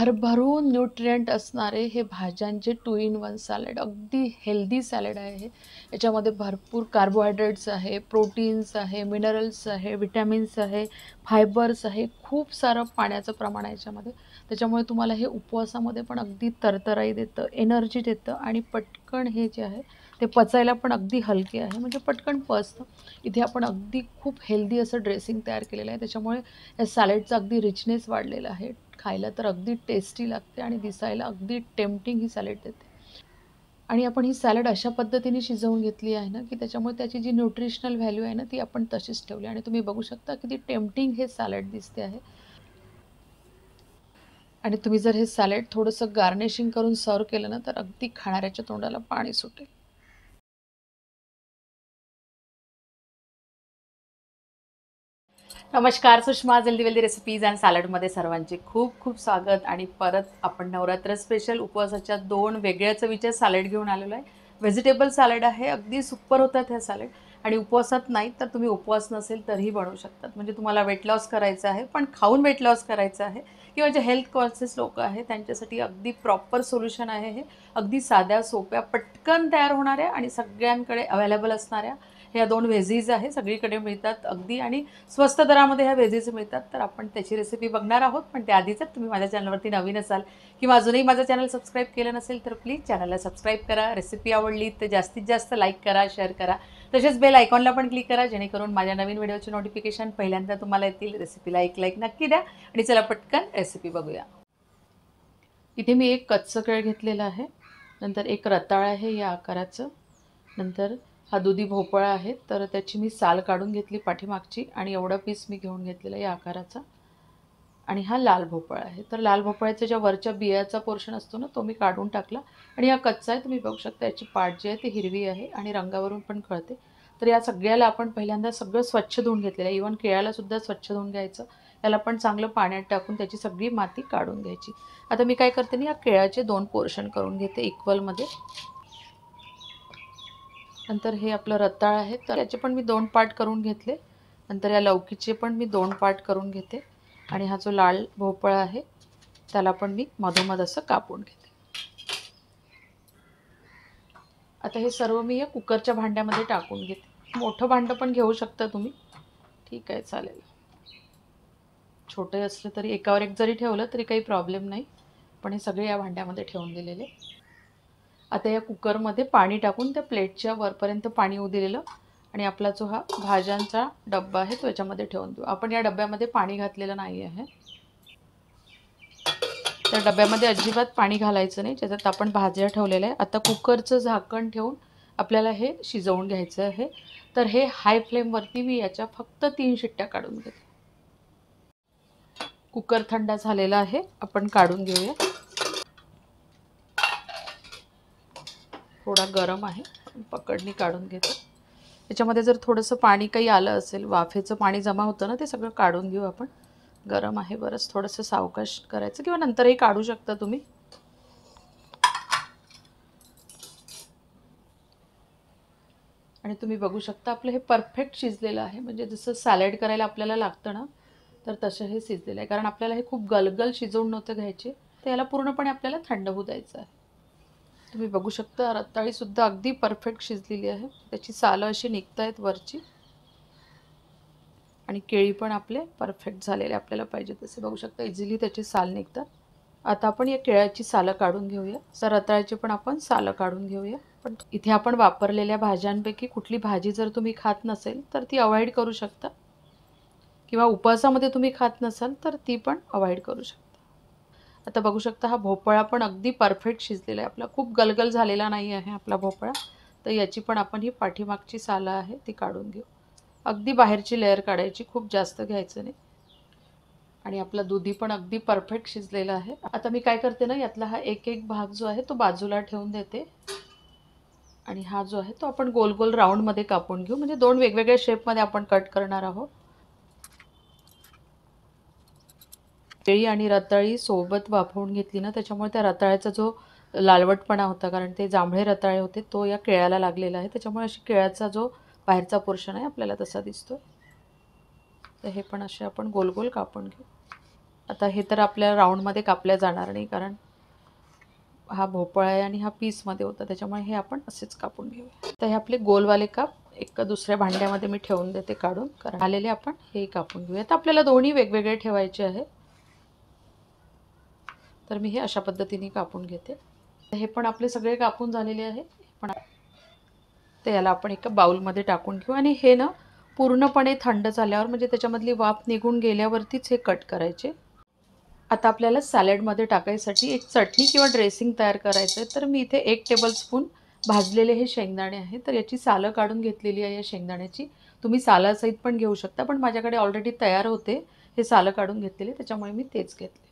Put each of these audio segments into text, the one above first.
भरभरून न्यूट्रिएंट असणारे हे भाज्यांचे 2 in 1 सॅलड, अगदी हेल्दी सॅलड आहे हे. याच्यामध्ये भरपूर कार्बोहायड्रेट्स आहे, प्रोटीन्स आहे, मिनरल्स आहे, विटॅमिन्स आहे, फायबर्स आहे, खूप सारं पाण्याचं प्रमाण आहे याच्यामध्ये. त्याच्यामुळे तुम्हाला हे उपवासामध्ये पण अगदी तरतराई देतं, एनर्जी देतं आणि पटकन हे जे आहे ते पचायला पण अगदी हलके आहे, म्हणजे पटकन पचतं. इथे आपण अगदी खूप हेल्दी असं ड्रेसिंग तयार केलेलं आहे, त्याच्यामुळे या सॅलडचा अगदी रिचनेस वाढलेला आहे. खायला तर अगदी टेस्टी लागते आणि दिसायला अगदी टेम्प्टिंग ही सॅलड देते. आणि आपण ही सॅलड अशा पद्धतीने शिजवून घेतली आहे ना, की त्याच्यामुळे त्याची जी न्यूट्रिशनल व्हॅल्यू आहे ना, ती आपण तशीच ठेवली आणि तुम्ही बघू शकता किती टेम्प्टिंग हे सॅलड दिसते आहे. आणि तुम्ही जर हे सॅलड थोडंसं गार्निशिंग करून सर्व्ह केलं ना, तर अगदी खाणाऱ्याच्या तोंडाला पाणी सुटेल. नमस्कार, Sushma healthy wealthy recipes and सॅलडमध्ये सर्वांचे खूप खूप स्वागत. आणि परत आपण नवरात्र स्पेशल उपवासाच्या 2 वेगळ्या चवीच्या सॅलड घेऊन आलेलो आहे. व्हेजिटेबल सॅलड आहे, अगदी सुपर होतात हे सॅलड. आणि उपवासात नाही तर तुम्ही उपवास नसेल तरीही बनवू शकतात. म्हणजे तुम्हाला वेट लॉस करायचं आहे पण खाऊन वेट लॉस करायचं आहे, किंवा जे हेल्थ कॉन्शियस लोक आहेत त्यांच्यासाठी अगदी प्रॉपर सोल्युशन आहे हे. अगदी साध्या सोप्या पटकन तयार होणाऱ्या आणि सगळ्यांकडे अवेलेबल असणाऱ्या ह्या 2 व्हेजीज आहे, सगळीकडे मिळतात अगदी, आणि स्वस्त दरामध्ये ह्या व्हेजीज मिळतात. तर आपण त्याची रेसिपी बघणार आहोत. पण त्याआधीच तुम्ही माझ्या चॅनलवरती नवीन असाल किंवा अजूनही माझं चॅनल सबस्क्राईब केलं नसेल तर प्लीज चॅनलला सबस्क्राईब करा. रेसिपी आवडली तर जास्तीत जास्त लाईक करा, शेअर करा. तसेच बेल आयकॉनला पण क्लिक करा, जेणेकरून माझ्या नवीन व्हिडिओचे नोटिफिकेशन पहिल्यांदा तुम्हाला येतील. रेसिपीला एक लाईक नक्की द्या आणि चला पटकन रेसिपी बघूया. इथे मी एक कच्चं केळ घेतलेलं आहे, नंतर एक रताळ आहे या आकाराचं, नंतर हा दुधी भोपळा आहे, तर त्याची मी साल काढून घेतली पाठीमागची आणि एवढा पीस मी घेऊन घेतलेला या आकाराचा. आणि हा लाल भोपळा आहे, तर लाल भोपळ्याच्या ज्या वरच्या बियाचा पोर्शन असतो ना, तो मी काढून टाकला. आणि हा कच्चा आहे, तुम्ही बघू शकता याची पाट जी आहे ती हिरवी आहे आणि रंगावरून पण कळते. तर या सगळ्याला आपण पहिल्यांदा सगळं स्वच्छ धुवून घेतलेलं आहे. इव्हन केळ्यालासुद्धा स्वच्छ धुवून घ्यायचं. याला पण चांगलं पाण्यात टाकून त्याची सगळी माती काढून घ्यायची. आता मी काय करते ना, या केळ्याचे 2 पोर्शन करून घेते इक्वलमध्ये. नंतर हे आपलं रताळ आहे, तर याचे पण मी 2 पार्ट करून घेतले. नंतर या लौकीचे पण मी 2 पार्ट करून घेते. आणि हा जो लाल भोपळा आहे त्याला पण मी मधोमध असं कापून घेते. आता हे सर्व मी या कुकरच्या भांड्यामध्ये टाकून घेते. मोठं भांडं पण घेऊ शकता तुम्ही, ठीक आहे, चालेल. छोटे असले तरी एकावर एक जरी ठेवलं तरी काही प्रॉब्लेम नाही, पण हे सगळे या भांड्यामध्ये ठेवून दिलेले. आता या कुकरमध्ये पाणी टाकून त्या प्लेटच्या वरपर्यंत पाणी येऊ दिलेलं. आणि आपला जो हा भाज्यांचा डब्बा आहे तो याच्यामध्ये ठेवून देऊ. आपण या डब्यामध्ये पाणी घातलेलं नाही आहे, त्या डब्यामध्ये अजिबात पाणी घालायचं नाही ज्याच्यात आपण भाज्या ठेवलेल्या आहे. आता कुकरचं झाकण ठेवून आपल्याला हे शिजवून घ्यायचं आहे. तर हे हाय फ्लेमवरती मी याच्या फक्त 3 शिट्ट्या काढून घेते. कुकर थंड झालेला आहे, आपण काढून घेऊया. थोडा गरम आहे, पकडणी काढून घेते. त्याच्यामध्ये जर थोडंसं पाणी काही आलं असेल, वाफेचं पाणी जमा होतं ना, ते सगळं काढून घेऊ आपण. गरम आहे बरंच, थोडंसं सावकाश करायचं किंवा नंतरही काढू शकता तुम्ही. आणि तुम्ही बघू शकता आपलं हे परफेक्ट शिजलेलं आहे. म्हणजे जसं सॅलड करायला आपल्याला लागतं ना, तर तसं हे शिजलेलं आहे. कारण आपल्याला हे खूप गलगल शिजवून नव्हतं घ्यायचे, तर याला पूर्णपणे आपल्याला थंड होऊ द्यायचं आहे. तुम्ही बघू शकता रताळीसुद्धा अगदी परफेक्ट शिजलेली आहे. त्याची सालं अशी निघत आहेत वरची. आणि केळी पण आपले परफेक्ट झालेले, आपल्याला पाहिजे तसे बघू शकता इझिली त्याची साल निघतात. आता आपण या केळ्याची सालं काढून घेऊया. तर रताळ्याची पण आपण सालं काढून घेऊया. पण इथे आपण वापरलेल्या भाज्यांपैकी कुठली भाजी जर तुम्ही खात नसेल तर ती अवॉइड करू शकता, किंवा उपवासामध्ये तुम्ही खात नसाल तर ती पण अवॉइड करू शकता. आता बघू शकता हा भोपळा पण अगदी परफेक्ट शिजलेला आहे आपला, खूप गलगल झालेला नाही आहे आपला भोपळा. तर याची पण आपण ही पाठीमागची सालं आहे ती काढून घेऊ. अगदी बाहेरची लेअर काढायची, खूप जास्त घ्यायचं नाही. आणि आपला दुधी पण अगदी परफेक्ट शिजलेला आहे. आता मी काय करते ना, यातला हा एक एक भाग जो आहे तो बाजूला ठेवून देते. आणि हा जो आहे तो आपण गोल गोल राऊंडमध्ये कापून घेऊ, म्हणजे 2 वेगवेगळ्या शेपमध्ये आपण कट करणार आहोत. केळी आणि रताळी सोबत वाफवून घेतली ना, त्याच्यामुळे त्या रताळ्याचा जो लालवटपणा होता, कारण ते जांभळे रताळे होते, तो या केळ्याला लागलेला आहे. त्याच्यामुळे अशी केळ्याचा जो बाहेरचा पोर्शन आहे आपल्याला तसा दिसतो. तर हे पण असे आपण गोल गोल कापून घेऊ. आता हे तर आपल्या राऊंडमध्ये कापल्या जाणार नाही, कारण हा भोपळा आहे आणि हा पीसमध्ये होता, त्याच्यामुळे हे आपण असेच कापून घेऊया. तर हे आपले गोलवाले काप एक दुसऱ्या भांड्यामध्ये मी ठेवून देते काढून, कारण आलेले आपण हे कापून घेऊया. तर आपल्याला दोन्ही वेगवेगळे ठेवायचे आहे, तर मी हे अशा पद्धतीने कापून घेते. हे पण आपले सगळे कापून झालेले आहे. पण ते याला आपण एका बाउलमध्ये टाकून घेऊ आणि हे ना पूर्णपणे थंड झाल्यावर, म्हणजे त्याच्यामधली वाफ निघून गेल्यावरतीच हे कट करायचे. आता आपल्याला सॅलडमध्ये टाकायसाठी एक चटणी किंवा ड्रेसिंग तयार करायचं आहे. तर मी इथे 1 टेबलस्पून भाजलेले हे शेंगदाणे आहे, तर याची सालं काढून घेतलेली आहे या शेंगदाण्याची. तुम्ही सालासहित पण घेऊ शकता, पण माझ्याकडे ऑलरेडी तयार होते हे सालं काढून घेतलेले, त्याच्यामुळे मी तेच घेतले.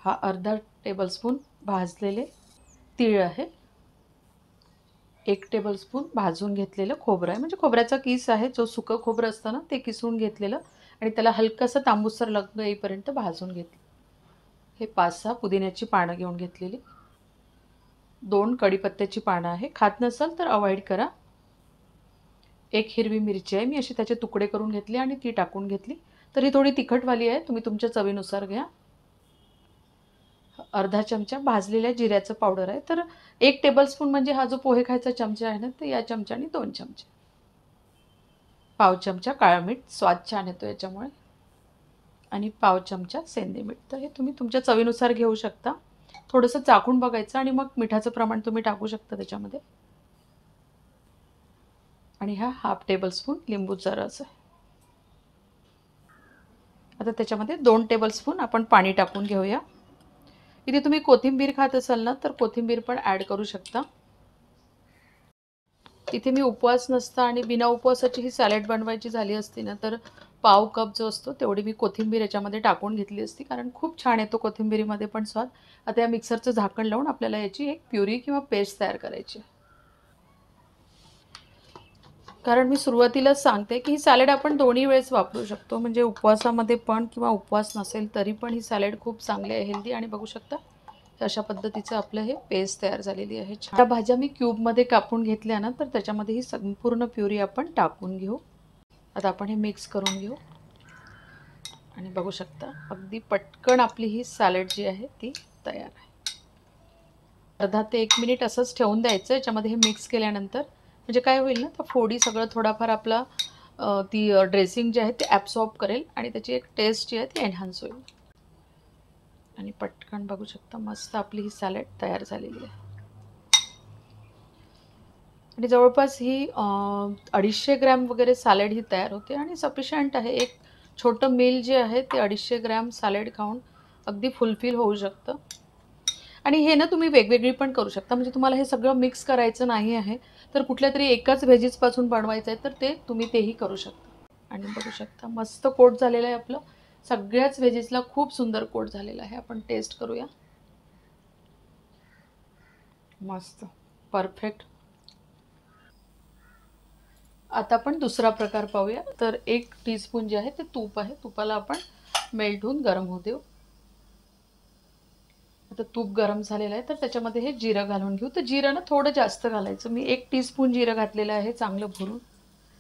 हा अर्धा टेबलस्पून भाजलेले तीळ आहे. 1 टेबलस्पून भाजून घेतलेलं खोबरं आहे, म्हणजे खोबऱ्याचा किस आहे, जो सुकं खोबरं असतं ना ते किसून घेतलेलं आणि त्याला हलकंसं तांबूसर रंग येईपर्यंत भाजून घेतलं. हे 5-6 पुदिन्याची पानं घेऊन घेतलेली. 2 कढीपत्त्याची पानं आहे, खात नसाल तर अवॉइड करा. 1 हिरवी मिरची आहे, मी अशी त्याचे तुकडे करून घेतले आणि ती टाकून घेतली. तर ही थोडी तिखटवाली आहे, तुम्ही तुमच्या चवीनुसार घ्या. अर्धा चमचा भाजलेल्या जिऱ्याचं पावडर आहे, तर 1 टेबलस्पून म्हणजे हा जो पोहे खायचा चमचा आहे ना, तर या चमच्याने 2 चमचे. पाव चमचा काळं मीठ, स्वाद छान येतो याच्यामुळे, आणि पाव चमचा सेंधे मीठ. तर हे तुम्ही तुमच्या चवीनुसार घेऊ शकता. थोडंसं चाखून बघायचं आणि मग मिठाचं प्रमाण तुम्ही टाकू शकता त्याच्यामध्ये. आणि हा 1/2 टेबलस्पून लिंबूचा रस आहे. आता त्याच्यामध्ये 2 टेबलस्पून आपण पाणी टाकून घेऊया. इथे तुम्ही कोथिंबीर खात असाल ना, तर कोथिंबीर पण ॲड करू शकता. तिथे मी उपवास नसता आणि बिना उपवासाची ही सॅलड बनवायची झाली असती ना, तर पाव कप जो असतो तेवढी मी कोथिंबीर याच्यामध्ये टाकून घेतली असती, कारण खूप छान येतो कोथिंबीरीमध्ये पण स्वाद. आता या मिक्सरचं झाकण लावून आपल्याला याची एक प्युरी किंवा पेस्ट तयार करायची आहे. कारण मी सुरुवातीलाच सांगते की ही सॅलड आपण दोन्ही वेळेस वापरू शकतो, म्हणजे उपवासामध्ये पण किंवा उपवास नसेल तरी पण ही सॅलड खूप चांगली आहे, हेल्दी. आणि बघू शकता अशा पद्धतीचं आपलं हे पेस्ट तयार झालेली आहे. छान भाज्या मी क्यूबमध्ये कापून घेतल्या ना, तर त्याच्यामध्ये ही संपूर्ण प्युरी आपण टाकून घेऊ. आता आपण हे मिक्स करून घेऊ आणि बघू शकता अगदी पटकन आपली ही सॅलड जी आहे ती तयार आहे. अर्धा ते 1 मिनिट असंच ठेवून द्यायचं याच्यामध्ये हे मिक्स केल्यानंतर, म्हणजे काय होईल ना, तर फोडी सगळं थोडाफार आपला ती ड्रेसिंग जे आहे ते ॲब्सॉर्ब करेल आणि त्याची एक टेस्ट जी आहे ती एनहान्स होईल. आणि पटकन बघू शकता मस्त आपली ही सॅलड तयार झालेली आहे. आणि जवळपास ही 250 ग्रॅम वगैरे सॅलड ही तयार होते आणि सफिशियंट आहे. एक छोटं मील जे आहे ते 250 ग्रॅम सॅलड खाऊन अगदी फुलफिल होऊ शकतं. आणि हे ना तुम्ही वेगवेगळी पण करू शकता, म्हणजे तुम्हाला हे सगळं मिक्स करायचं नाही आहे, तर कुठल्यातरी एकाच व्हेजीसपासून बनवायचं आहे, तर ते तुम्ही तेही करू शकता. आणि बघू शकता मस्त कोट झालेलं आहे आपलं, सगळ्याच व्हेजीसला खूप सुंदर कोट झालेला आहे. आपण टेस्ट करूया. मस्त, परफेक्ट. आता आपण दुसरा प्रकार पाहूया. तर 1 टीस्पून जे आहे ते तूप आहे, तुपाला आपण मेल्ट होऊन गरम होऊ देऊ. आता तूप गरम झालेलं आहे, तर त्याच्यामध्ये हे जिरं घालून घेऊ. तर जिरं ना थोडं जास्त घालायचं, मी 1 टीस्पून जिरं घातलेलं आहे चांगलं भरून.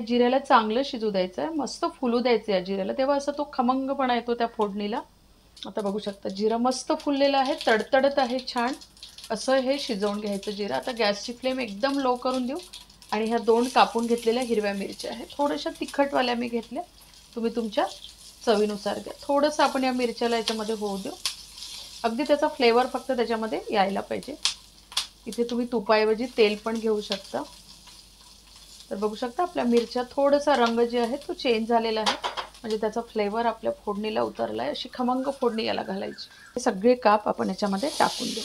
जिऱ्याला चांगलं शिजू द्यायचं आहे, मस्त फुलू द्यायचं या जिऱ्याला, तेव्हा असं तो खमंगपणा येतो त्या फोडणीला. आता बघू शकता जिरं मस्त फुललेलं आहे, तडतडत आहे छान. असं हे शिजवून घ्यायचं जिरं. आता गॅसची फ्लेम एकदम लो करून देऊ आणि ह्या 2 कापून घेतलेल्या हिरव्या मिरच्या आहेत, थोड्याशा तिखटवाल्या मी घेतल्या, तुम्ही तुमच्या चवीनुसार घ्या. थोडंसं आपण या मिरच्याला याच्यामध्ये होऊ देऊ, अगदी त्याचा फ्लेवर फक्त त्याच्यामध्ये यायला पाहिजे. इथे तुम्ही तुपाऐवजी तेल पण घेऊ शकता. तर बघू शकता आपल्या मिरच्या थोडासा रंग जे आहे तो चेंज झालेला आहे, म्हणजे त्याचा फ्लेवर आपल्या फोडणीला उतरला आहे. अशी खमंग फोडणी याला घालायची. हे सगळे काप आपण याच्यामध्ये टाकून देऊ.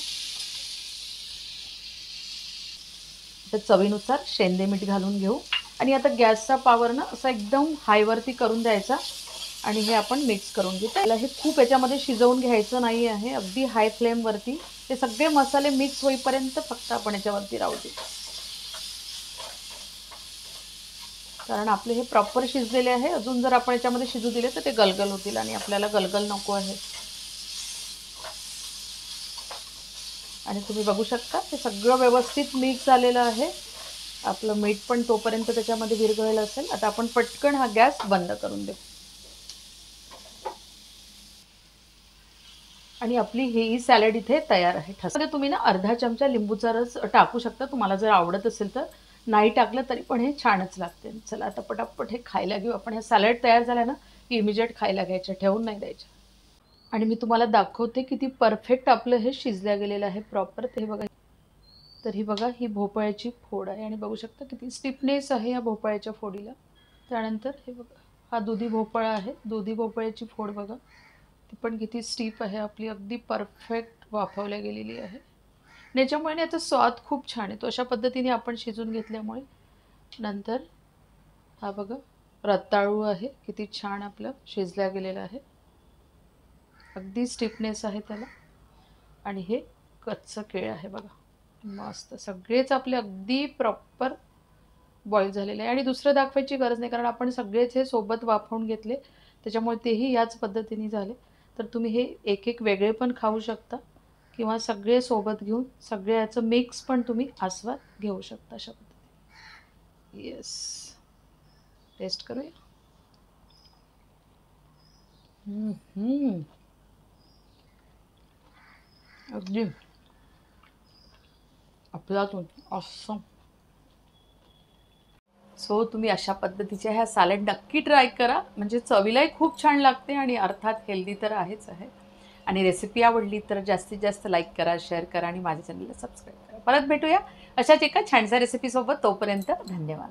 तर चवीनुसार शेंदे मीठ घालून घेऊ आणि आता गॅसचा पॉवर ना असा एकदम हायवरती करून द्यायचा आणि हे आपण मिक्स करून घेऊ. त्याला हे खूप याच्यामध्ये शिजवून घ्यायचं नाही आहे, अगदी हाय फ्लेमवरती ते सगळे मसाले मिक्स होईपर्यंत फक्त आपण याच्यावरती राहू देऊ, कारण आपले हे प्रॉपर शिजलेले आहे. अजून जर आपण याच्यामध्ये शिजू दिले तर ते गलगल होतील आणि आपल्याला गलगल नको आहे. आणि तुम्ही बघू शकता हे सगळं व्यवस्थित मिक्स झालेलं आहे. आपलं मीठ पण तोपर्यंत त्याच्यामध्ये विरघळलेलं असेल. आता आपण पटकन हा गॅस बंद करून देऊ. आणि आपली ही सॅलड इथे तयार आहे. ठसमध्ये तुम्ही ना अर्धा चमचा लिंबूचा रस टाकू शकता तुम्हाला जर आवडत असेल तर. नाही टाकलं तरी पण हे छानच लागते. चला आता पटापट हे खायला घेऊ आपण. हे सॅलड तयार झालं ना की इमिजिएट खायला घ्यायचं, ठेवून नाही द्यायचं. आणि मी तुम्हाला दाखवते किती परफेक्ट आपलं हे शिजल्या गेलेलं आहे प्रॉपर. ते बघा. तर ही बघा ही भोपळ्याची फोड आहे आणि बघू शकता किती स्टिफनेस आहे या भोपळ्याच्या फोडीला. त्यानंतर हे बघा हा दुधी भोपळा आहे. दुधी भोपळ्याची फोड बघा ती पण किती स्टिफ आहे आपली, अगदी परफेक्ट वाफवल्या गेलेली आहे. आणि याच्यामुळे याचा स्वाद खूप छान येतो अशा पद्धतीने आपण शिजून घेतल्यामुळे. नंतर हा बघा रताळू आहे, किती छान आपलं शिजल्या गेलेलं आहे, अगदी स्टिफनेस आहे त्याला. आणि हे कच्चं केळ आहे बघा, मस्त सगळेच आपले अगदी प्रॉपर बॉईल झालेले आहे. आणि दुसरं दाखवायची गरज नाही कारण आपण सगळेच हे सोबत वाफवून घेतले त्याच्यामुळे तेही याच पद्धतीने झाले. तर तुम्ही हे एक एक वेगळे पण खाऊ शकता किंवा सगळे सोबत घेऊन सगळ्याचं मिक्स पण तुम्ही आस्वाद घेऊ शकता अशा पद्धतीने. येस, टेस्ट करूया. अगदी अफलातून ऑसम. सो तुम्ही अशा पद्धतीच्या ह्या सॅलड नक्की ट्राय करा. म्हणजे चवीलाही खूप छान लागते आणि अर्थात हेल्दी तर आहेच आहे. आणि रेसिपी आवडली तर जास्तीत जास्त लाईक करा, शेअर करा आणि माझ्या चॅनलला सबस्क्राईब करा. परत भेटूया अशाच एका छानशा रेसिपीसोबत. तोपर्यंत धन्यवाद.